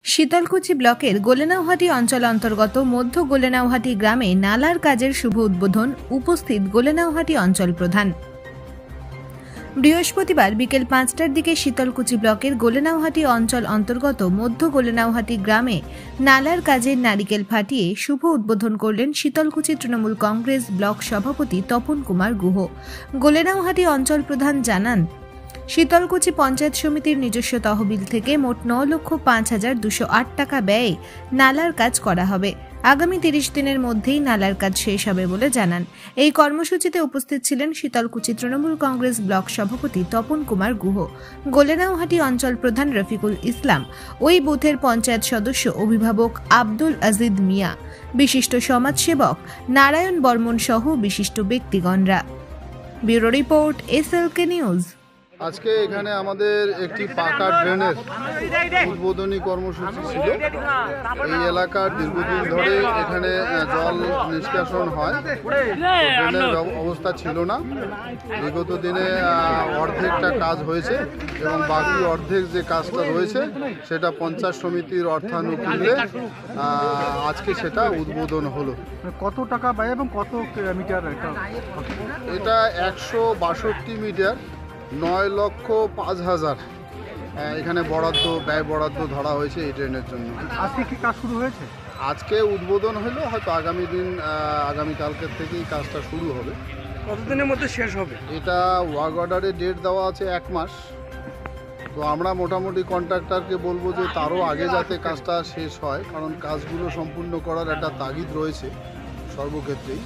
শীতলকুচি ব্লকের গোলেনাউহাটি অঞ্চল অন্তর্গত মধ্য গোলেনাউহাটি গ্রামে নালার কাজের শুভ উদ্বোধন উপস্থিত গোলেনাউহাটি অঞ্চল প্রধান। বৃহস্পতিবার বিকেল ৫টার দিকে শীতলকুচি ব্লকের গোলেনাউহাটি অঞ্চল অন্তর্গত মধ্য গোলেনাউহাটি গ্রামে নালার কাজের নারিকেল ফাটিয়ে শুভ উদ্বোধন করলেন শীতলকুচি তৃণমূল কংগ্রেস ব্লক সভাপতি তপন কুমার গুহ। গোলেনাউহাটি অঞ্চল প্রধান জানান, শীতলকুচি পঞ্চায়েত সমিতির নিজস্ব তহবিল থেকে মোট ৯,৫,২০৮ টাকা ব্যয়ে নালার কাজ করা হবে। আগামী ৩০ দিনের মধ্যেই নালার কাজ শেষ হবে বলে জানান। এই কর্মসূচিতে উপস্থিত ছিলেন শীতলকুচি তৃণমূল কংগ্রেস ব্লক সভাপতি তপন কুমার গুহ, গোলেনাউহাটি অঞ্চল প্রধান রফিকুল ইসলাম, ওই বুথের পঞ্চায়েত সদস্য অভিভাবক আব্দুল আজিদ মিয়া, বিশিষ্ট সমাজসেবক নারায়ণ বর্মন সহ বিশিষ্ট ব্যক্তিগণরা। Bureau report, SLK news. আজকে এখানে আমাদের একটি পাকা ড্রেনের উদ্বোধনী কর্মসূচি ছিল। এই এলাকার দীর্ঘদিন ধরে এখানে জল নিষ্কাশন হয়, ড্রেনের অবস্থা ছিল না। বিগত দিনে অর্ধেকটা কাজ হয়েছে এবং বাকি অর্ধেক যে কাজটা রয়েছে সেটা পঞ্চায়েত সমিতির অর্থানুকূলে আজকে সেটা উদ্বোধন হলো। কত টাকা ব্যয় এবং কত মিটার? এটা ১৬২ মিটার, ৯,০৫,০০০ এখানে ব্যয় বরাদ্দ ধরা হয়েছে এই ট্রেনের জন্য। আজকে কি কাজ শুরু হয়েছে? আজকে উদ্বোধন হলো, হয়তো আগামীকালকের থেকেই কাজটা শুরু হবে। কতদিনের মধ্যে শেষ হবে? এটা ওয়ার্ক অর্ডারে ডেট দেওয়া আছে ১ মাস। তো আমরা মোটামুটি কন্ট্রাক্টরকে বলবো যে তারও আগে যাতে কাজটা শেষ হয়, কারণ কাজগুলো সম্পূর্ণ করার একটা তাগিদ রয়েছে সর্বক্ষেত্রেই।